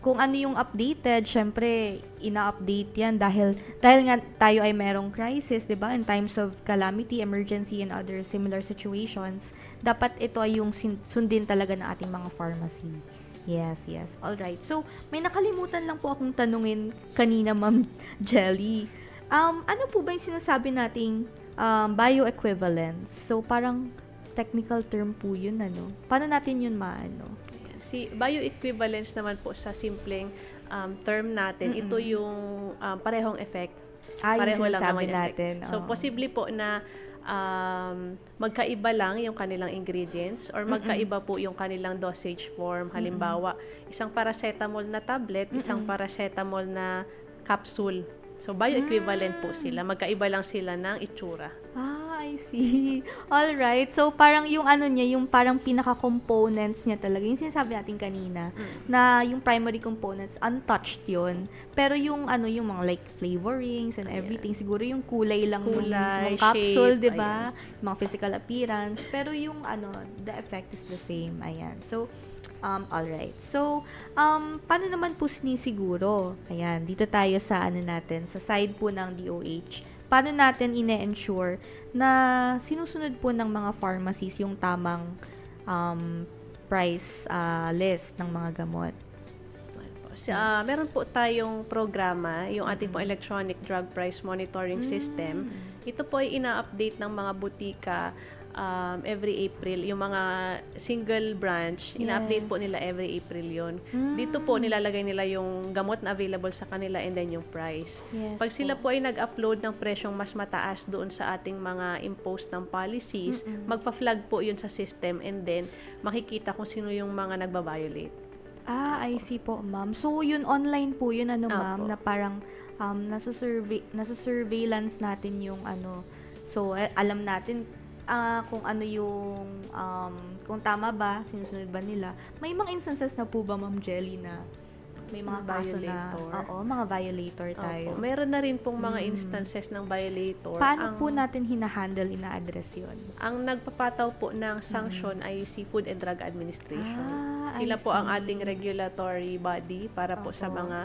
kung ano yung updated, syempre, ina-update yan dahil nga tayo ay merong crisis, di ba? In times of calamity, emergency, and other similar situations, dapat ito ay yung sundin talaga ng ating mga pharmacy. Yes, yes. Alright. So, may nakalimutan lang po akong tanungin kanina, Ma'am Jelly. Ano po ba yung sinasabi nating bioequivalence? So, parang technical term po yun, ano? Paano natin yun maano? Si bioequivalence naman po sa simpleng term natin, ito yung parehong effect. Yung Pareho lang sinasabi naman yung effect. natin. So, posible po na magkaiba lang yung kanilang ingredients or magkaiba po yung kanilang dosage form. Halimbawa, isang paracetamol na tablet, isang paracetamol na capsule. So, bioequivalent po sila. Magkaiba lang sila ng itsura. I see. All right. So, parang yung ano niya, yung parang pinaka-components niya talaga, yung sinasabi natin kanina, na yung primary components, untouched yun. Pero yung ano, yung mga like flavorings and everything, siguro yung kulay lang ng Kulay, mismong capsule, shape, di ba? Mga physical appearance. Pero yung ano, the effect is the same. Ayan. So, alright. So, paano naman po sinisiguro? Ayan, dito tayo sa ano natin, sa side po ng DOH. Paano natin ine-ensure na sinusunod po ng mga pharmacies yung tamang price list ng mga gamot? Meron po tayong programa, yung ating po electronic drug price monitoring system. Ito po ay ina-update ng mga butika every April. Yung mga single branch, ina-update po nila every April yun. Dito po nilalagay nila yung gamot na available sa kanila and then yung price. Yes Pag sila po ay nag-upload ng presyong mas mataas doon sa ating mga imposed ng policies, magpa-flag po yun sa system and then makikita kung sino yung mga nagba-violate. I see po, ma'am. So, yun online po yun, ano, ma'am, Apo. na parang nasa-surveillance natin yung ano. So, alam natin kung ano yung, kung tama ba, sinusunod ba nila. May mga instances na po ba, Ma'am Jelly, na may mga kaso na, mga violator tayo. Opo. Meron na rin pong mga instances ng violator. Paano po natin hina-handle, ina-address yun? Ang nagpapataw po ng sanction ay si Food and Drug Administration. Sila I po ang see. ating regulatory body para po sa Opo. mga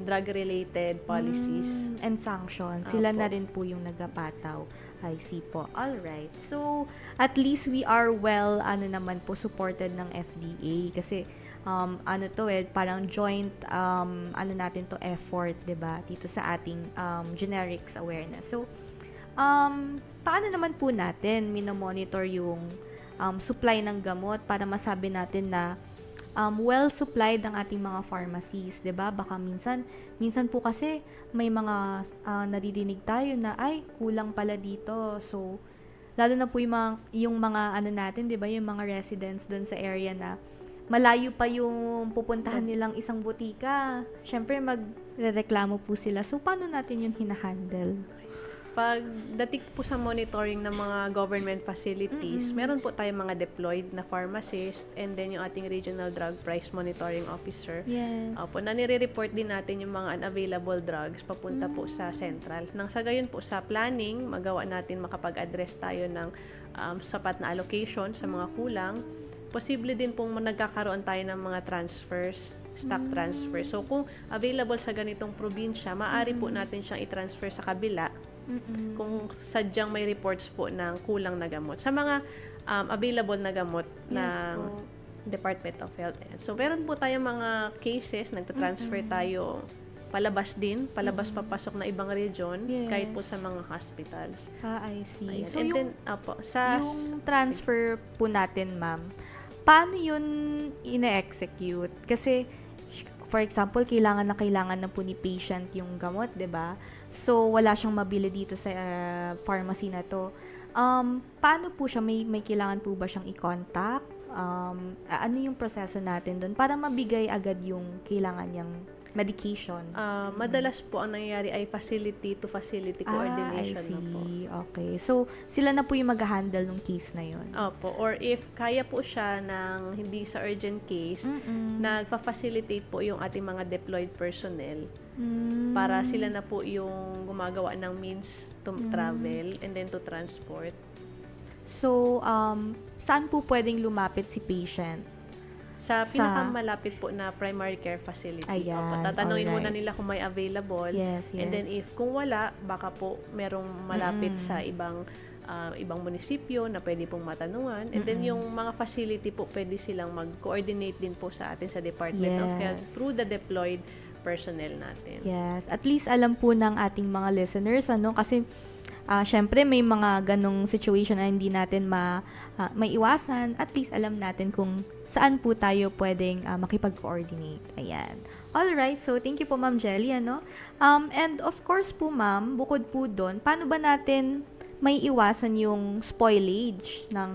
drug-related policies. And sanctions. Sila Opo. na rin po yung nagapataw. I see po. Alright. So, at least we are well, supported ng FDA. Kasi, parang joint, natin to effort, 'di ba, dito sa ating generics awareness. So, paano naman po natin minomonitor yung supply ng gamot para masabi natin na well supplied ang ating mga pharmacies, 'di ba? Baka minsan po kasi may mga naririnig tayo na ay kulang pala dito. So, lalo na po yung mga natin, 'di ba, yung mga residents doon sa area na malayo pa yung pupuntahan nilang isang butika. Syempre magrereklamo po sila. So, paano natin yun hinahandle? Pagdating po sa monitoring ng mga government facilities, meron po tayong mga deployed na pharmacist and then yung ating regional drug price monitoring officer. Yes. Opo, na nire-report din natin yung mga unavailable drugs papunta po sa central. Nang sa gayon po sa planning, magawa natin makapag-address tayo ng sapat na allocation sa mga kulang. Posible din pong nagkakaroon tayo ng mga transfers, stock transfer. So, kung available sa ganitong probinsya, maaari po natin siyang i-transfer sa kabila kung sadyang may reports po ng kulang na gamot. Sa mga available na gamot ng Department of Health. So, meron po tayong mga cases, nagtatransfer tayo palabas papasok na ibang region, kahit po sa mga hospitals. I see. Ayan. So, And yung, then, yung transfer po natin, ma'am, paano yun ine-execute? Kasi, for example, kailangan na po ni patient yung gamot, 'di ba? So, wala siyang mabili dito sa pharmacy na to. Paano po siya? May kailangan po ba siyang i-contact? Ano yung proseso natin doon para mabigay agad yung kailangan niyang medication? Madalas po ang nangyayari ay facility to facility coordination I see. na po. Okay. So, sila na po yung mag-handle ng case na yun. Opo. Or if kaya po siya ng hindi sa urgent case, nagpa-facilitate po yung ating mga deployed personnel para sila na po yung gumagawa ng means to travel and then to transport. So, saan po pwedeng lumapit si patient? Sa pinakamalapit po na primary care facility. Ayan, Opo, tatanungin muna alright. nila kung may available. Yes. And then if kung wala, baka po merong malapit sa ibang munisipyo na pwede pong matanungan. And then yung mga facility po, pwede silang mag-coordinate din po sa atin sa Department of Health Yes. through the deployed personnel natin. Yes, at least alam po ng ating mga listeners, ano, kasi syempre may mga ganong situation na hindi natin maiwasan. At least alam natin kung saan po tayo pwedeng makipag-coordinate. Ayan. Alright, so thank you po Ma'am Jelly, ano. And of course po Ma'am, bukod po doon, paano ba natin may iwasan yung spoilage ng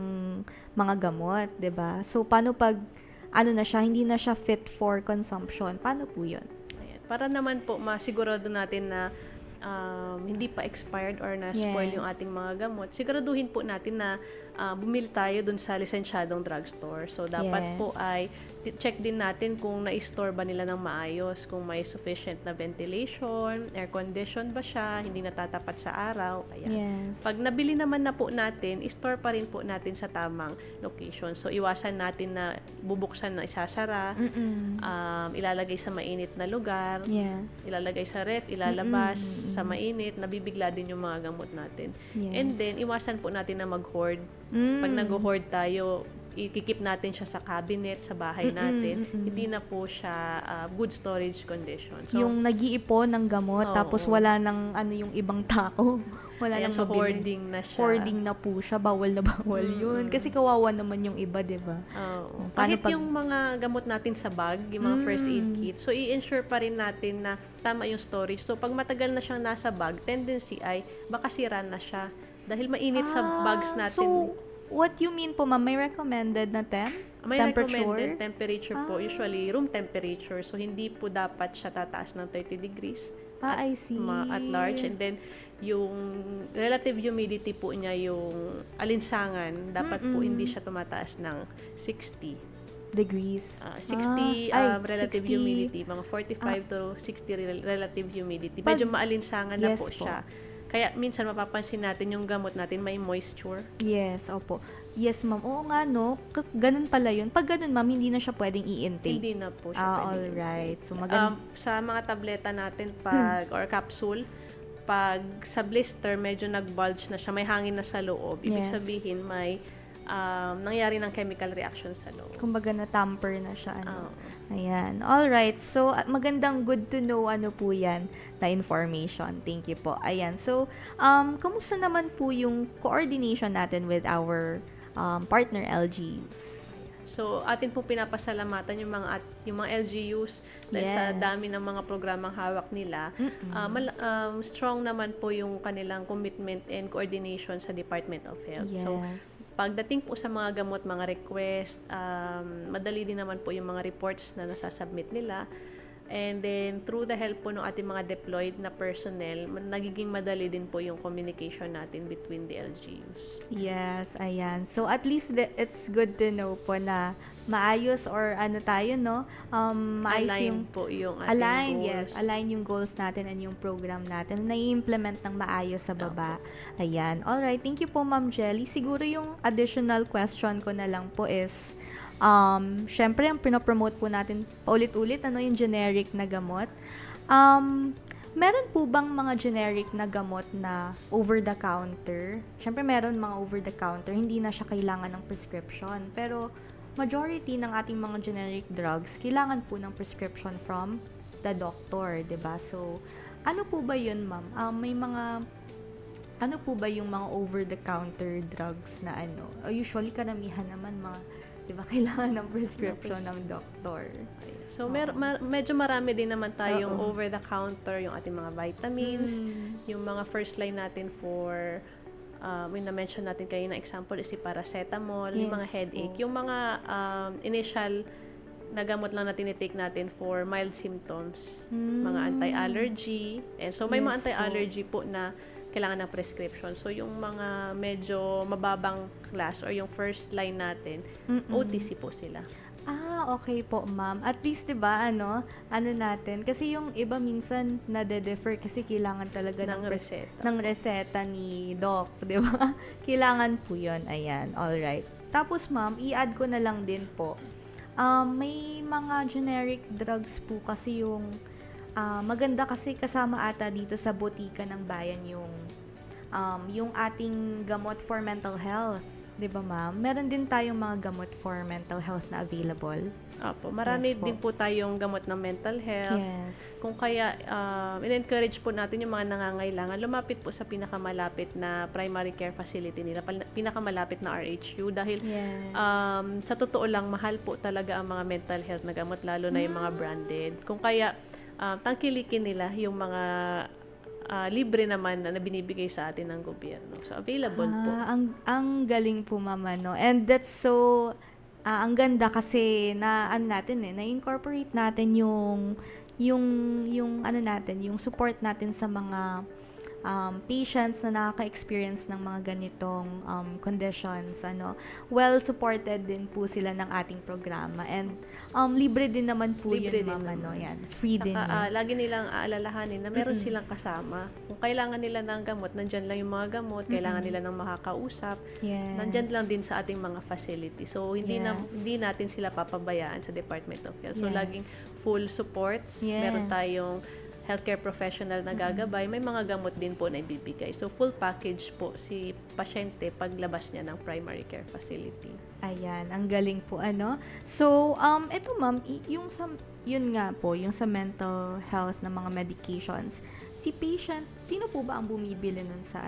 mga gamot, 'di ba? So paano pag na siya, hindi na siya fit for consumption? Paano po 'yun? Ayan. Para naman po masigurado natin na hindi pa expired or na-spoil yung ating mga gamot, siguraduhin po natin na bumili tayo dun sa lisensyadong drugstore. So, dapat po ay check din natin kung na-store ba nila ng maayos, kung may sufficient na ventilation, air condition ba siya, hindi natatapat sa araw. Ayan. Yes. Pag nabili naman na po natin, store pa rin po natin sa tamang location. So, iwasan natin na bubuksan na isasara, ilalagay sa mainit na lugar, Yes. ilalagay sa ref, ilalabas sa mainit, nabibigla din yung mga gamot natin. Yes. And then, iwasan po natin na mag-hoard. Pag nag-hoard tayo, ikikip natin siya sa cabinet, sa bahay natin. Hindi na po siya good storage condition. So, Yung nag-iipon ng gamot, Oo. tapos wala nang yung ibang tao. Wala ayan, nang so mabili. hoarding na siya. Hoarding na po siya. Bawal na bawal yun. Kasi kawawa naman yung iba, di ba? Oo. Paano Kahit pag- yung mga gamot natin sa bag, yung mga first aid kit, so i-ensure pa rin natin na tama yung storage. So pag matagal na siyang nasa bag, tendency ay baka sira na siya. Dahil mainit sa bags natin. So, what you mean po, ma'am? May recommended na May temperature? recommended temperature po, usually room temperature. So, hindi po dapat siya tataas ng 30 degrees I see. at large. And then, yung relative humidity po niya, yung alinsangan, dapat po hindi siya tumataas ng 60. Degrees. 60 Ay, relative 60. humidity, mga 45 to 60 relative humidity. Pag- Medyo maalinsangan na Yes po po. siya. Kaya minsan mapapansin natin yung gamot natin may moisture. Yes, opo. Yes, ma'am. Oo nga, no? Ganun pala yun. Pag ganun, ma'am, hindi na siya pwedeng i-intake. Hindi na po siya pwedeng alright. So, sa mga tableta natin or capsule, pag sa blister medyo nag-bulge na siya, may hangin na sa loob. Ibig Yes. sabihin may nangyari ng chemical reaction sa loob. kumbaga na-tamper na siya. Ano. Oo. Ayan. Alright. So, magandang good to know po yan na information. Thank you po. Ayan. So, kamusta naman po yung coordination natin with our partner LGUs? So, atin pong pinapasalamatan yung mga LGUs dahil sa Yes. dami ng mga programang hawak nila. Strong naman po yung kanilang commitment and coordination sa Department of Health. So, Yes. pagdating po sa mga gamot, mga request, madali din naman po yung mga reports na nasasubmit nila. And then, through the help po ng ating mga deployed na personnel, nagiging madali din po yung communication natin between the LGUs. Yes, ayan. So, at least it's good to know po na maayos or tayo, no? Maayos Align yung po yung ating align, goals. yes. Align yung goals natin and yung program natin. Na-implement ng maayos sa baba. Ayan. Alright. Thank you po, Ma'am Jelly. Siguro yung additional question ko na lang po is, syempre, ang pinopromote po natin paulit-ulit, yung generic na gamot. Meron po bang mga generic na gamot na over-the-counter? Syempre, meron mga over-the-counter. Hindi na siya kailangan ng prescription. Pero, majority ng ating mga generic drugs, kailangan po ng prescription from the doctor, 'di ba? So, ano po ba yun, ma'am? May mga ano po ba yung mga over-the-counter drugs na usually karamihan naman mga, 'di ba, kailangan ng prescription ng doktor. So, medyo marami din naman tayong over-the-counter, yung ating mga vitamins, yung mga first line natin for, yung na-mention natin kayo na example is si paracetamol, yung mga Yes headache, po. yung mga initial na gamot lang na tinitake natin for mild symptoms, mga anti-allergy. And so, may mga Yes po. anti-allergy po na kailangan ng prescription. So, yung mga medyo mababang class or yung first line natin, OTC po sila. Okay po, ma'am. At least, 'di ba, ano natin, kasi yung iba minsan nade-defer kasi kailangan talaga Ng ng reseta ni doc, 'di ba? Kailangan po 'yon. Ayan. All right. Tapos, ma'am, i-add ko na lang din po. May mga generic drugs po kasi yung maganda kasi kasama ata dito sa botika ng bayan yung ating gamot for mental health. 'di ba ma'am? Meron din tayong mga gamot for mental health na available. Opo, marami Yes po. din po tayong gamot ng mental health. Yes. Kung kaya, in-encourage po natin yung mga nangangailangan, lumapit po sa pinakamalapit na primary care facility nila, pinakamalapit na RHU. Dahil Yes. sa totoo lang, mahal po talaga ang mga mental health na gamot, lalo na yung mga branded. Kung kaya, tangkilikin nila yung mga libre naman na binibigay sa atin ng gobyerno. So, available po. Ang galing po mama, no? And that's so, ang ganda kasi na-incorporate natin yung natin, yung support natin sa mga patients na nakaka-experience ng mga ganitong conditions, well supported din po sila ng ating programa, and libre din naman po Libre yun din mama, naman. yan, free din Saka, yun. lagi nilang aalalahanin na meron silang kasama. Kung kailangan nila ng gamot, nandyan lang yung mga gamot. Kailangan nila ng makakausap. Yes. Nandyan lang din sa ating mga facility. So, hindi natin sila papabayaan sa Department of Health. So, Yes. laging full supports. Yes. Meron tayong healthcare professional na gagabay. May mga gamot din po na ibibigay. So, full package po si pasyente paglabas niya ng primary care facility. Ayan, ang galing po, So, eto ma'am, yun nga po, yung sa mental health na mga medications, si patient, sino po ba ang bumibili nun sa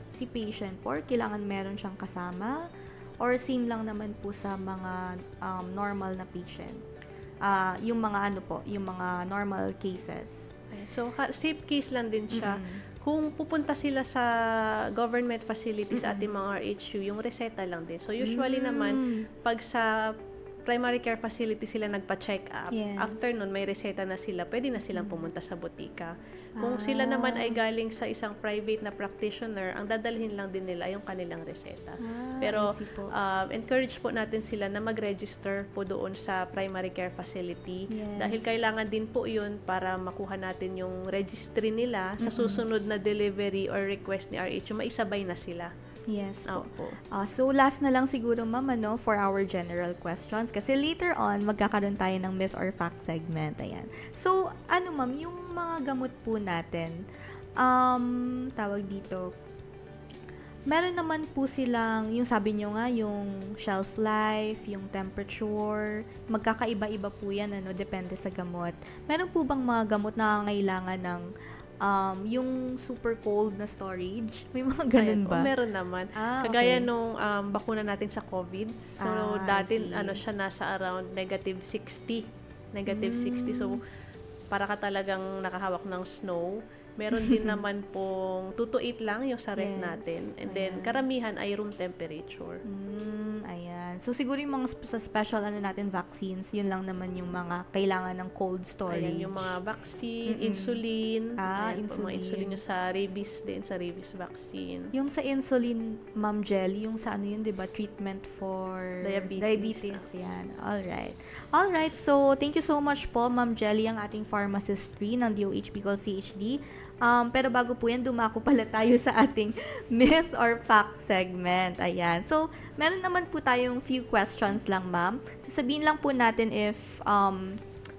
Si patient po, or kailangan meron siyang kasama? Or same lang naman po sa mga normal na patient? Yung mga yung mga normal cases. Ayan. So, safe case lang din siya. Kung pupunta sila sa government facilities at yung mga RHU, yung reseta lang din. So, usually naman, pag sa primary care facility sila nagpa-check up, Yes. after nun, may reseta na sila, pwede na silang pumunta sa botika. Kung sila naman ay galing sa isang private na practitioner, ang dadalhin lang din nila yung kanilang reseta. Pero, I see po. encourage po natin sila na mag-register po doon sa primary care facility. Yes. Dahil kailangan din po yun para makuha natin yung registry nila sa susunod na delivery or request ni RHU, maisabay na sila. Yes po. Opo. So, last na lang siguro, ma'am, for our general questions. Kasi later on, magkakaroon tayo ng Miss or Fact segment. Ayan. So, ma'am, yung mga gamot po natin, tawag dito, meron naman po silang, yung sabi nyo nga, yung shelf life, yung temperature, magkakaiba-iba po yan, depende sa gamot. Meron po bang mga gamot na kailangan ng yung super cold na storage? May mga ganun Ayan, ba? meron naman. Okay. Kagaya nung bakuna natin sa COVID. So, I dati, see. siya nasa around -60. -60. So, para ka talagang nakahawak ng snow. Meron din naman pong 2 to 8 lang yung sa ref Yes. natin. And then, Ayan. karamihan ay room temperature. Ayan. So, siguro yung mga sa special natin vaccines, yun lang naman yung mga kailangan ng cold storage. Ayan, yung mga vaccine, insulin. Ayan po, insulin. mga insulin yung sa rabies din, sa rabies vaccine. Yung sa insulin, Ma'am Jelly, yung sa yun, di ba? Treatment for Diabetes. Yan. Alright. So, thank you so much po, Ma'am Jelly, ang ating pharmacist 3 ng DOH Bicol CHD. Pero bago po yan, dumako pala tayo sa ating myth or fact segment. Ayan. So, meron naman po tayong few questions lang, ma'am. Sasabihin lang po natin if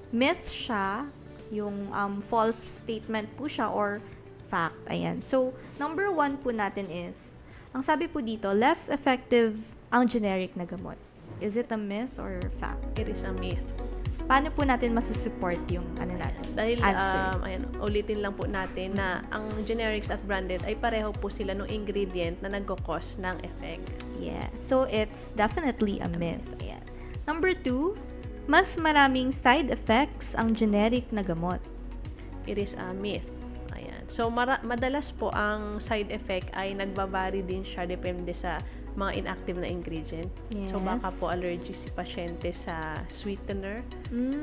myth siya, yung false statement po siya, or fact. Ayan. So, number 1 po natin is, ang sabi po dito, less effective ang generic na gamot. Is it a myth or fact? It is a myth. Paano po natin masusupport yung natin? Dahil, answer? ulitin lang po natin na ang generics at branded ay pareho po sila ng ingredient na nagkakos ng effect. Yeah. So, it's definitely a myth. Ayan. Number 2, mas maraming side effects ang generic na gamot. It is a myth. Ayan. So, madalas po ang side effect ay nagbabari din siya depende sa mga inactive na ingredient. Yes. So, baka po allergy si pasyente sa sweetener,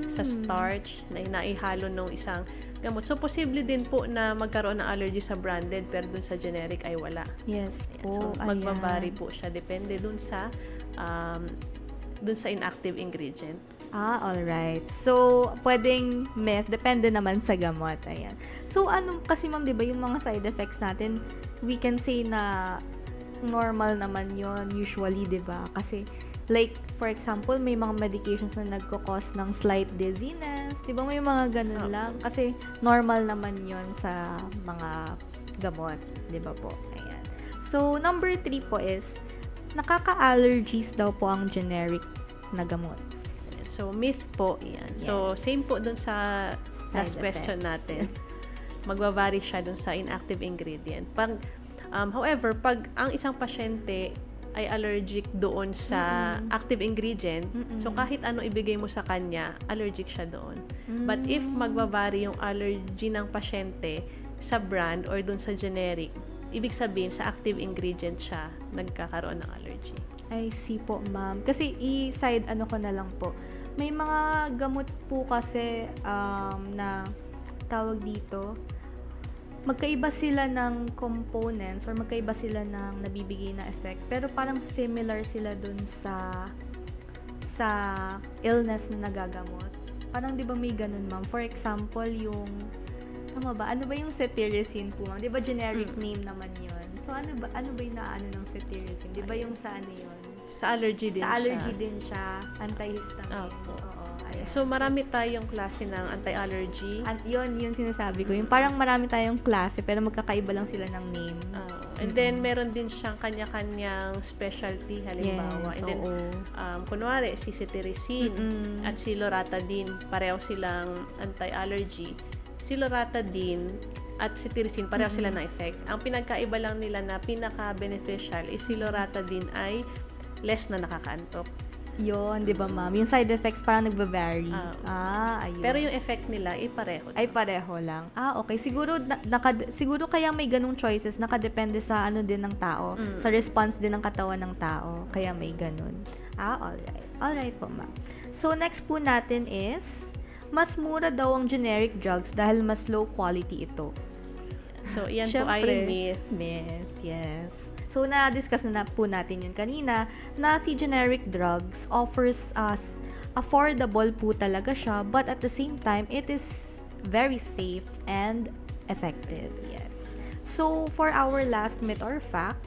sa starch, na inaihalo ng isang gamot. So, posible din po na magkaroon ng allergy sa branded, pero dun sa generic ay wala. Yes Ayan. po. So, Ayan. magbabari po siya. Depende dun sa inactive ingredient. Alright. So, pwedeng myth. Depende naman sa gamot. Ayan. So, kasi ma'am, di ba, yung mga side effects natin, we can say na normal naman yon usually, di ba? Kasi, like, for example, may mga medications na nagkakos ng slight dizziness. Di ba, may mga ganun lang. Kasi, normal naman yon sa mga gamot. Di ba po? Ayan. So, number 3 po is, nakaka-allergies daw po ang generic na gamot. So, myth po yan. So, Yes. same po dun sa Side last question effects. natin. Yes. Magva-vary siya dun sa inactive ingredient. However, pag ang isang pasyente ay allergic doon sa active ingredient, so kahit ano ibigay mo sa kanya, allergic siya doon. But if magva-vary yung allergy ng pasyente sa brand or doon sa generic, ibig sabihin sa active ingredient siya nagkakaroon ng allergy. I see po, ma'am. Kasi i-side ano ko na lang po. May mga gamot po kasi na tawag dito, magkaiba sila ng components or magkaiba sila ng nabibigay na effect. Pero parang similar sila dun sa illness na nagagamot. Parang 'di ba may ganun, ma'am? For example, yung tama ba? Ano ba yung cetirizine po, ma'am? 'Di ba generic name naman 'yon? So ano ba yung naano ng cetirizine? 'Di ba yung sa ano 'yon? Sa allergy din Sa siya. allergy din siya, antihistamine. Opo. Oo, ayan. So, marami tayong klase ng anti-allergy. Yun sinasabi ko. Yung parang marami tayong klase, pero magkakaiba lang sila ng name. And then, meron din siyang kanya-kanyang specialty, halimbawa. Yes, And then, kunwari, si cetirizine at si loratadine, pareho silang anti-allergy. Si loratadine at cetirizine, pareho sila ng effect. Ang pinagkaiba lang nila na pinaka-beneficial is si loratadine ay less na nakakaantok. Yun, di ba, ma'am? Yung side effects parang nagba-vary. Ayun. Pero yung effect nila ay pareho. ay pareho lang. Okay. Siguro, siguro kaya may ganung choices, nakadepende sa ano din ng tao, sa response din ng katawan ng tao. Kaya may ganun. Alright. Alright po, ma'am. So, next po natin is, mas mura daw ang generic drugs dahil mas low quality ito. So, iyan po Syempre, ay myth. Myth, yes. So, na-discuss na po natin yun kanina na si generic drugs offers us affordable po talaga siya, but at the same time, it is very safe and effective, yes. So, for our last myth or fact,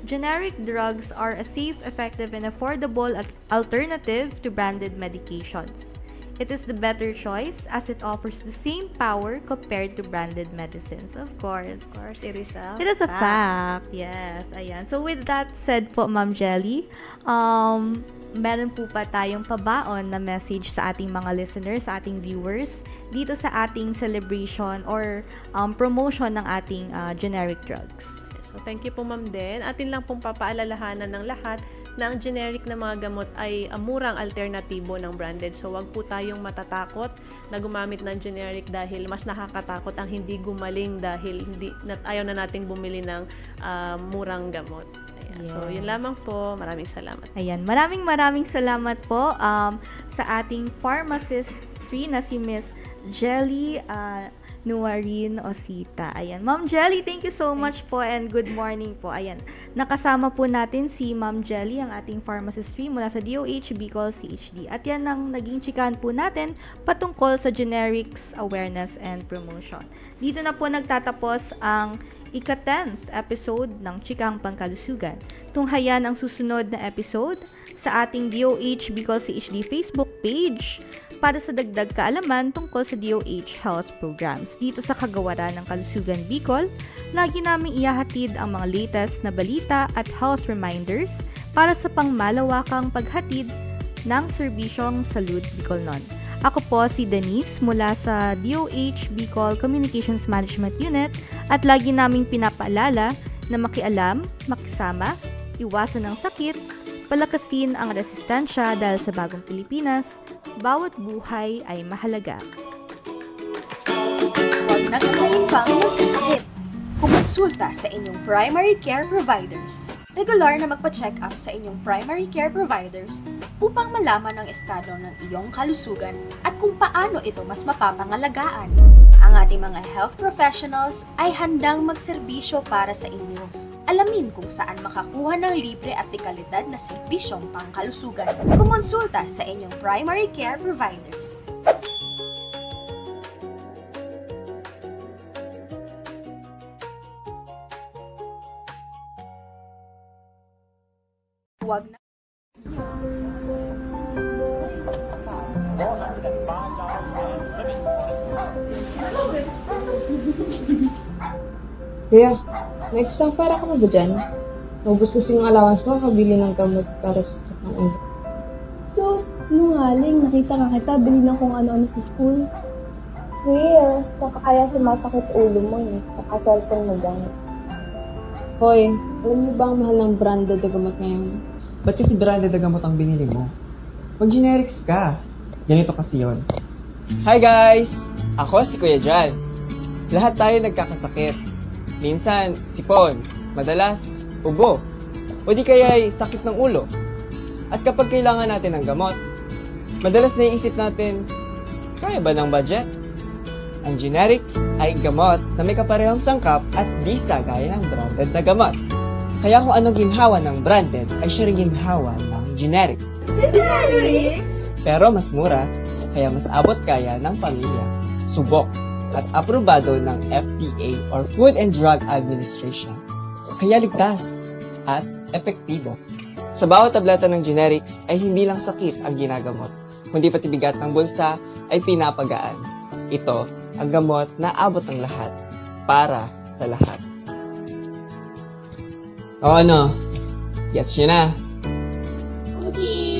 generic drugs are a safe, effective, and affordable alternative to branded medications. It is the better choice as it offers the same power compared to branded medicines. Of course. Of course, it is a It is a fact. Yes. Ayan. So, with that said po, Ma'am Jelly, meron po pa tayong pabaon na message sa ating mga listeners, sa ating viewers, dito sa ating celebration or promotion ng ating generic drugs. So, thank you po, Ma'am Den. Atin lang pong papaalalahanan ng lahat na ang generic na mga gamot ay murang alternatibo ng branded. So, wag po tayong matatakot na gumamit ng generic dahil mas nakakatakot ang hindi gumaling dahil ayaw na nating bumili ng murang gamot. Ayan. Yes. So, yun lamang po. Maraming salamat. Ayan, maraming salamat po sa ating pharmacist 3 na si Miss Jelly Nuarin Osita. Ayan. Ma'am Jelly, thank you so much po and good morning po. Ayan. Nakasama po natin si Ma'am Jelly, ang ating pharmacist 3 mula sa DOH Bicol CHD. At yan ang naging chikahan po natin patungkol sa generics awareness and promotion. Dito na po nagtatapos ang ika-10th episode ng Chikang Pangkalusugan. Tunghayan ang susunod na episode sa ating DOH Bicol CHD Facebook page para sa dagdag kaalaman tungkol sa DOH health programs. Dito sa Kagawaran ng Kalusugan Bicol, lagi naming ihahatid ang mga latest na balita at health reminders para sa pangmalawakang paghatid ng serbisyong Salud Bicolnon. Ako po si Denise mula sa DOH Bicol Communications Management Unit at lagi naming pinapaalala na makialam, makisama, iwasan ang sakit, palakasin ang resistensya dahil sa bagong Pilipinas, bawat buhay ay mahalaga. Huwag nagkakain pang magkasakit. Kumonsulta sa inyong primary care providers. Regular na magpa-check up sa inyong primary care providers upang malaman ang estado ng iyong kalusugan at kung paano ito mas mapapangalagaan. Ang ating mga health professionals ay handang magserbisyo para sa inyo. Alamin kung saan makakuha ng libre at dekalidad na serbisyong pangkalusugan. Kumonsulta sa inyong primary care providers. Huwag na Kuya, next time para ka ba dyan? Naubos kasi yung allowance ko, kabili ng gamot para sa sakit ng ulo. Sus, sinungaling. Nakita ka kita, bili ng kung ano-ano sa school. Rare, baka kaya sumasakit ulo mo eh. Saka cellphone mo gamit. Hoy, alam niyo ba ang mahal ng branded na gamot ngayon? Ba't kasi branded na gamot ang binili mo? Mag-generics ka. Ganito kasi yon. Hi guys! Ako si Kuya Jan. Lahat tayo nagkakasakit. Minsan, sipon. Madalas, ubo. O di kaya ay sakit ng ulo. At kapag kailangan natin ng gamot, madalas naiisip natin, kaya ba ng budget? Ang generics ay gamot na may kaparehong sangkap at di gaya ng branded na gamot. Kaya kung anong ginhawa ng branded ay siya rin ginhawa ng generic. Pero mas mura, kaya mas abot kaya ng pamilya. Subok at aprobado ng FDA or Food and Drug Administration. Kaya ligtas at epektibo. Sa bawat tableta ng generics ay hindi lang sakit ang ginagamot, kundi pati bigat ng bulsa ay pinapagaan. Ito ang gamot na abot ng lahat, para sa lahat. O ano? Gets nyo na? Okay.